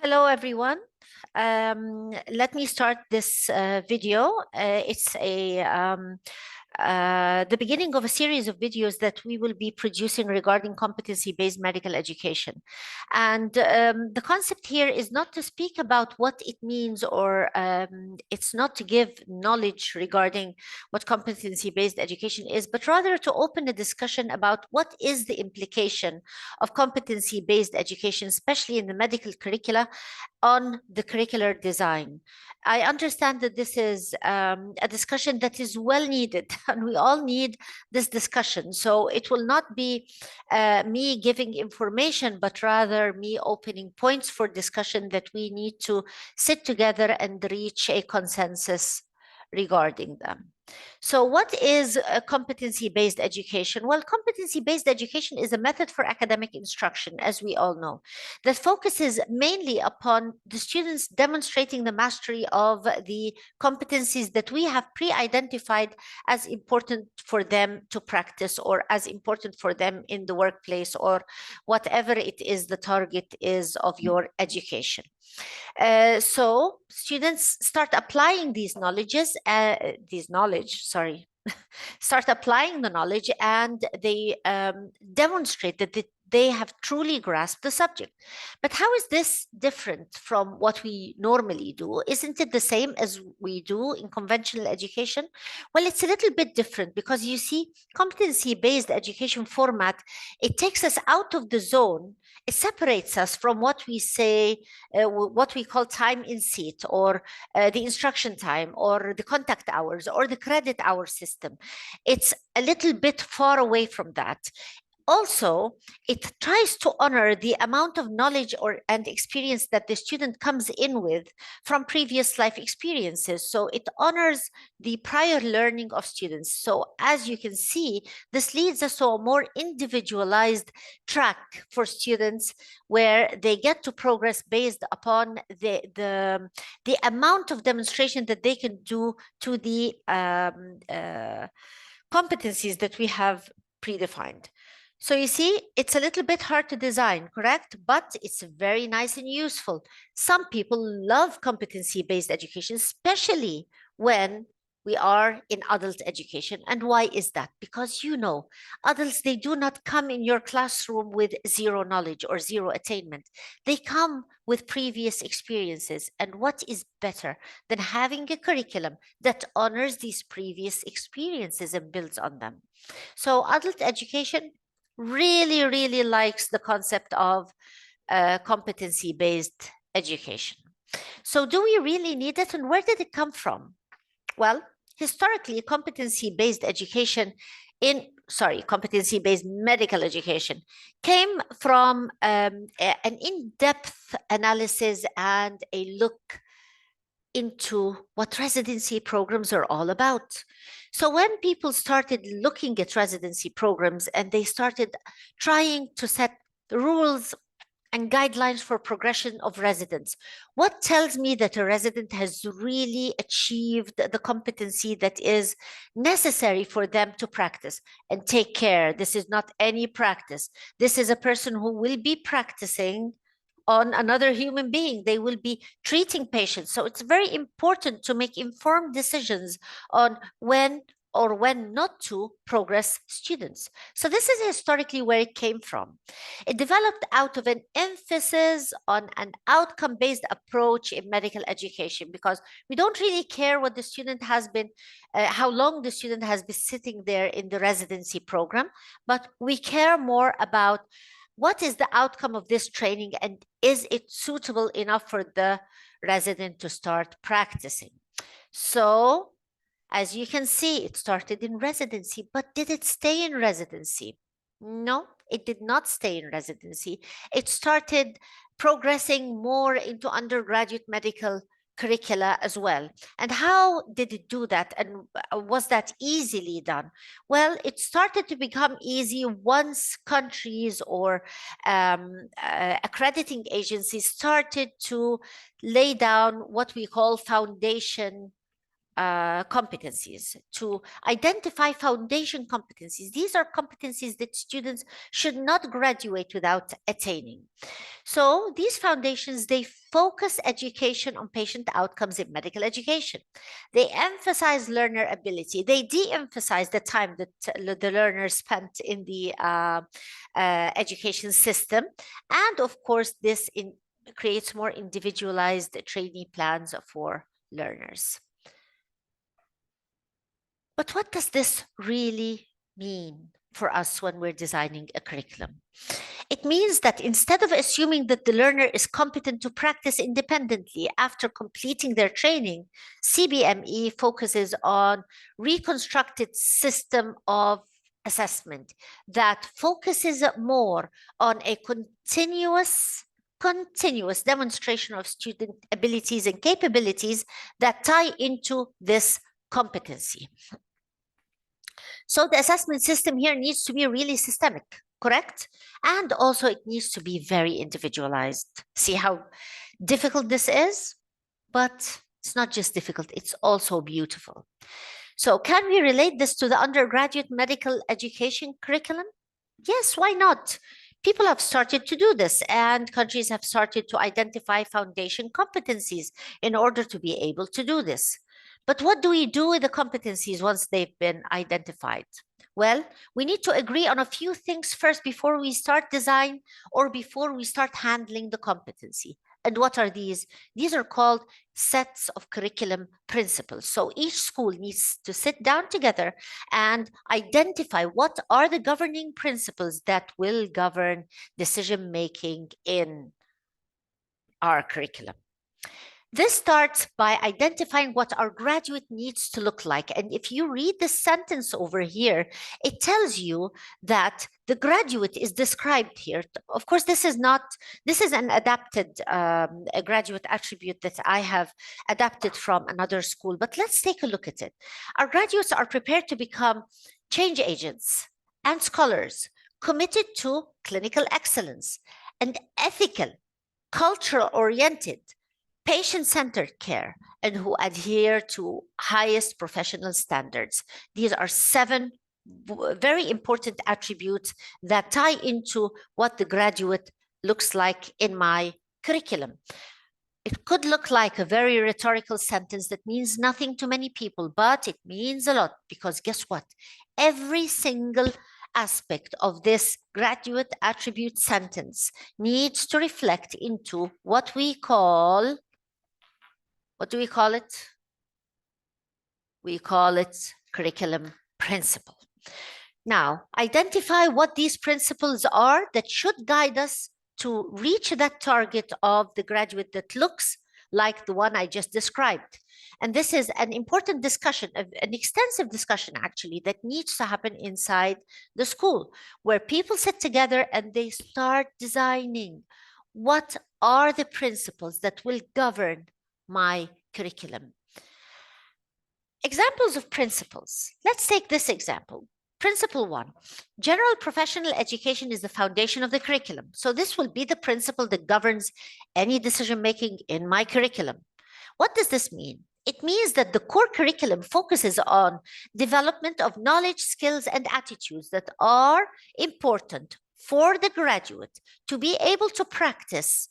Hello, everyone. Let me start this video. It's the beginning of a series of videos that we will be producing regarding competency-based medical education. And the concept here is not to speak about what it means, or it's not to give knowledge regarding what competency-based education is, but rather to open a discussion about what is the implication of competency-based education, especially in the medical curricula, on the curricular design. I understand that this is a discussion that is well needed, and we all need this discussion. So it will not be me giving information, but rather me opening points for discussion that we need to sit together and reach a consensus regarding them. So what is competency-based education? Well, competency-based education is a method for academic instruction, as we all know, that focuses mainly upon the students demonstrating the mastery of the competencies that we have pre-identified as important for them to practice, or as important for them in the workplace, or whatever it is the target is of your education. So students start applying start applying the knowledge, and they demonstrate that they have truly grasped the subject. But how is this different from what we normally do? Isn't it the same as we do in conventional education? Well, it's a little bit different, because you see, competency-based education format, it takes us out of the zone. It separates us from what we say, what we call time in seat, or the instruction time, or the contact hours, or the credit hour system. It's a little bit far away from that. Also, it tries to honor the amount of knowledge and experience that the student comes in with from previous life experiences. So it honors the prior learning of students. So as you can see, this leads us to a more individualized track for students, where they get to progress based upon the amount of demonstration that they can do to the competencies that we have predefined. So you see, it's a little bit hard to design, correct? But it's very nice and useful. Some people love competency-based education, especially when we are in adult education. And why is that? Because, you know, adults, they do not come in your classroom with zero knowledge or zero attainment. They come with previous experiences. And what is better than having a curriculum that honors these previous experiences and builds on them? So adult education really likes the concept of competency-based education. So do we really need it, and where did it come from? Well, historically, competency-based medical education came from an in-depth analysis and a look into what residency programs are all about. So when people started looking at residency programs, and they started trying to set the rules and guidelines for progression of residents, what tells me that a resident has really achieved the competency that is necessary for them to practice? And take care, this is not any practice. This is a person who will be practicing on another human being. They will be treating patients. So it's very important to make informed decisions on when or when not to progress students. So this is historically where it came from. It developed out of an emphasis on an outcome-based approach in medical education, because we don't really care what the student has been, how long the student has been sitting there in the residency program, but we care more about what is the outcome of this training, and is it suitable enough for the resident to start practicing? So, as you can see, it started in residency, but did it stay in residency? No, it did not stay in residency. It started progressing more into undergraduate medical curricula as well. And how did it do that? And was that easily done? Well, it started to become easy once countries or accrediting agencies started to lay down what we call foundation competencies, to identify foundation competencies. These are competencies that students should not graduate without attaining. So these foundations, they focus education on patient outcomes in medical education. They emphasize learner ability. They de-emphasize the time that the learner spent in the education system. And of course, this creates more individualized trainee plans for learners. But what does this really mean for us when we're designing a curriculum? It means that instead of assuming that the learner is competent to practice independently after completing their training, CBME focuses on reconstructed system of assessment that focuses more on a continuous demonstration of student abilities and capabilities that tie into this competency. So the assessment system here needs to be really systemic, correct? And also it needs to be very individualized. See how difficult this is? But it's not just difficult, it's also beautiful. So can we relate this to the undergraduate medical education curriculum? Yes, why not? People have started to do this, and countries have started to identify foundation competencies in order to be able to do this. But what do we do with the competencies once they've been identified? Well, we need to agree on a few things first before we start design or before we start handling the competency. And what are these? These are called sets of curriculum principles. So each school needs to sit down together and identify what are the governing principles that will govern decision-making in our curriculum. This starts by identifying what our graduate needs to look like. And if you read the sentence over here, it tells you that the graduate is described here. Of course, this is an adapted a graduate attribute that I have adapted from another school, but let's take a look at it. Our graduates are prepared to become change agents and scholars committed to clinical excellence and ethical, cultural-oriented, patient-centered care, and who adhere to highest professional standards. These are 7 very important attributes that tie into what the graduate looks like in my curriculum. It could look like a very rhetorical sentence that means nothing to many people, but it means a lot, because guess what? Every single aspect of this graduate attribute sentence needs to reflect into what do we call it? We call it curriculum principle. Now, identify what these principles are that should guide us to reach that target of the graduate that looks like the one I just described. And this is an important discussion, an extensive discussion actually, that needs to happen inside the school, where people sit together and they start designing what are the principles that will govern my curriculum. Examples of principles. Let's take this example. Principle 1, general professional education is the foundation of the curriculum. So this will be the principle that governs any decision-making in my curriculum. What does this mean? It means that the core curriculum focuses on development of knowledge, skills, and attitudes that are important for the graduate to be able to practice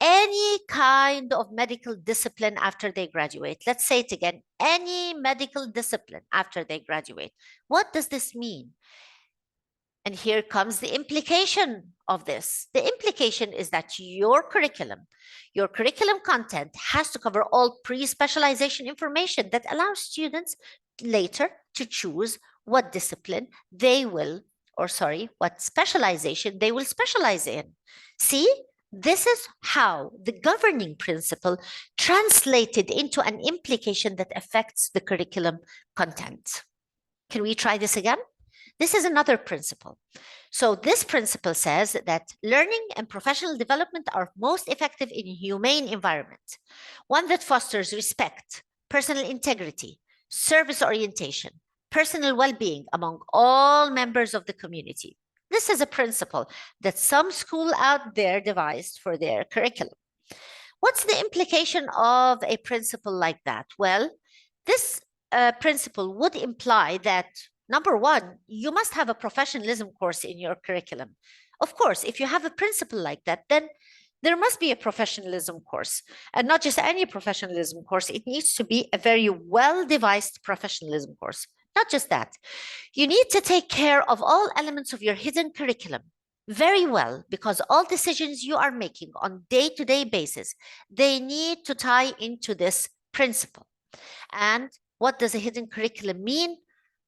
any kind of medical discipline after they graduate. Let's say it again, any medical discipline after they graduate. What does this mean? And here comes the implication of this. The implication is that your curriculum content has to cover all pre-specialization information that allows students later to choose what discipline they will, what specialization they will specialize in. See? This is how the governing principle translated into an implication that affects the curriculum content. Can we try this again? This is another principle. So this principle says that learning and professional development are most effective in a humane environment, one that fosters respect, personal integrity, service orientation, personal well-being among all members of the community. This is a principle that some school out there devised for their curriculum. What's the implication of a principle like that? Well, This principle would imply that, number one, you must have a professionalism course in your curriculum. Of course, if you have a principle like that, then there must be a professionalism course, and not just any professionalism course. It needs to be a very well-devised professionalism course. Not just that, you need to take care of all elements of your hidden curriculum very well, because all decisions you are making on day-to-day basis, they need to tie into this principle. And what does a hidden curriculum mean?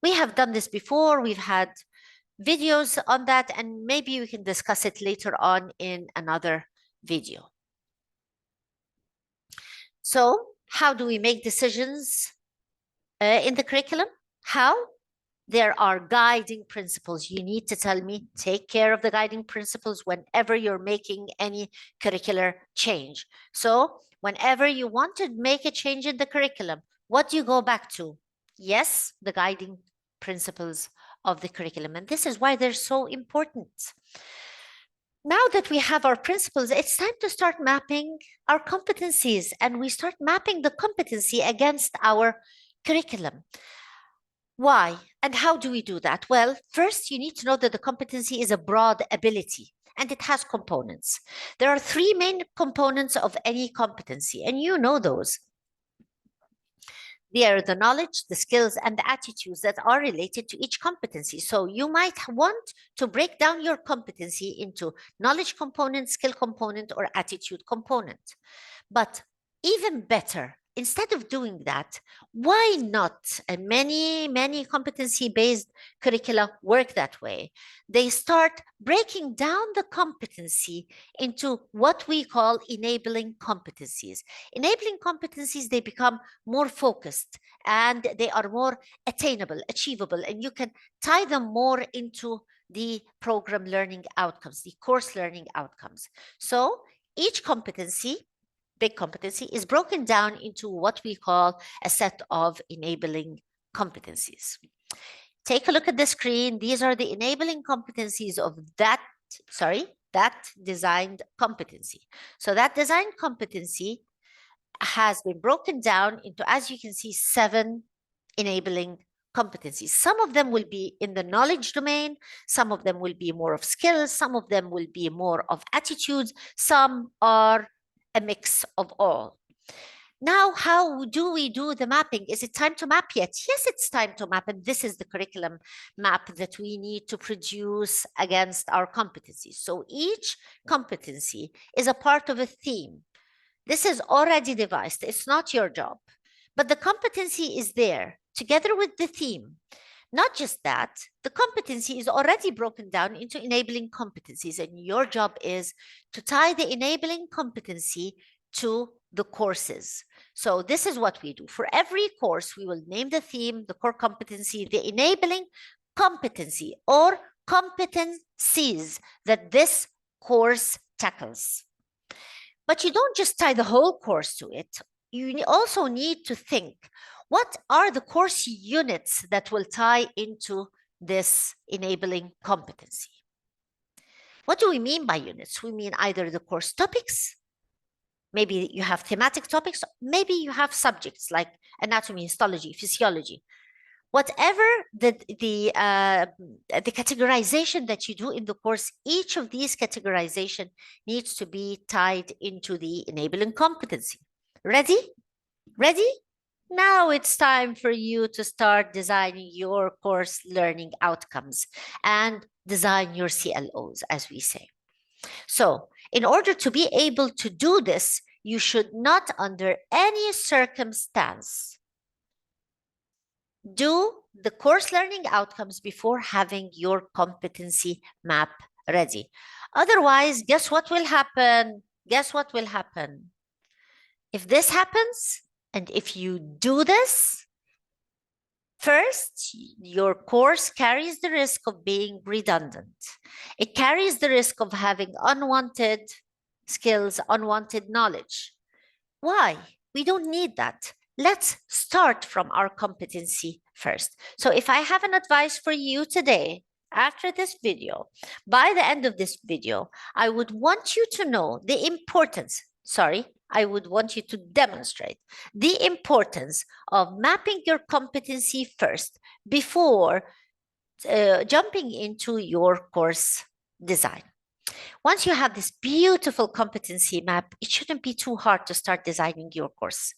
We have done this before. We've had videos on that, and maybe we can discuss it later on in another video. So how do we make decisions in the curriculum? How? There are guiding principles. You need to tell me, take care of the guiding principles whenever you're making any curricular change. So whenever you want to make a change in the curriculum, what do you go back to? Yes, the guiding principles of the curriculum. And this is why they're so important. Now that we have our principles, it's time to start mapping our competencies, and we start mapping the competency against our curriculum. Why and how do we do that? Well, first, you need to know that the competency is a broad ability and it has components. There are three main components of any competency, and you know those. They are the knowledge, the skills, and the attitudes that are related to each competency. So you might want to break down your competency into knowledge component, skill component, or attitude component. But even better, instead of doing that, why not? And many competency-based curricula work that way. They start breaking down the competency into what we call enabling competencies. Enabling competencies, they become more focused and they are more attainable, achievable, and you can tie them more into the program learning outcomes, the course learning outcomes. So each competency, big competency, is broken down into what we call a set of enabling competencies. Take a look at the screen. These are the enabling competencies of that designed competency. So that designed competency has been broken down into, as you can see, 7 enabling competencies. Some of them will be in the knowledge domain, some of them will be more of skills, some of them will be more of attitudes, some are a mix of all. Now, how do we do the mapping? Is it time to map yet? Yes, it's time to map, and this is the curriculum map that we need to produce against our competencies. So each competency is a part of a theme. This is already devised. It's not your job, but the competency is there together with the theme. Not just that, the competency is already broken down into enabling competencies, and your job is to tie the enabling competency to the courses. So this is what we do. For every course, we will name the theme, the core competency, the enabling competency or competencies that this course tackles. But you don't just tie the whole course to it. You also need to think, what are the course units that will tie into this enabling competency? What do we mean by units? We mean either the course topics, maybe you have thematic topics, maybe you have subjects like anatomy, histology, physiology. Whatever the categorization that you do in the course, each of these categorization needs to be tied into the enabling competency. Ready? Ready? Now it's time for you to start designing your course learning outcomes and design your CLOs, as we say. So in order to be able to do this, you should not under any circumstance do the course learning outcomes before having your competency map ready. Otherwise, guess what will happen? Guess what will happen? If this happens, and if you do this, first, your course carries the risk of being redundant. It carries the risk of having unwanted skills, unwanted knowledge. Why? We don't need that. Let's start from our competency first. So if I have an advice for you today, after this video, by the end of this video, I would want you to know the importance. sorry, I would want you to demonstrate the importance of mapping your competency first before jumping into your course design. Once you have this beautiful competency map, it shouldn't be too hard to start designing your course.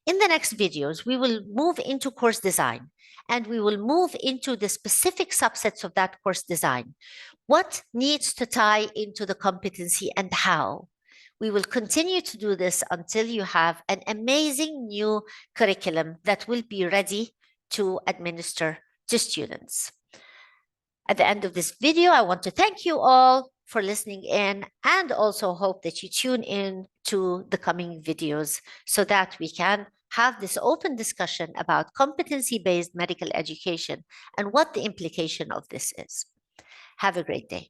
In the next videos, we will move into course design and we will move into the specific subsets of that course design. What needs to tie into the competency and how? We will continue to do this until you have an amazing new curriculum that will be ready to administer to students. At the end of this video, I want to thank you all for listening in and also hope that you tune in to the coming videos so that we can have this open discussion about competency-based medical education and what the implication of this is. Have a great day.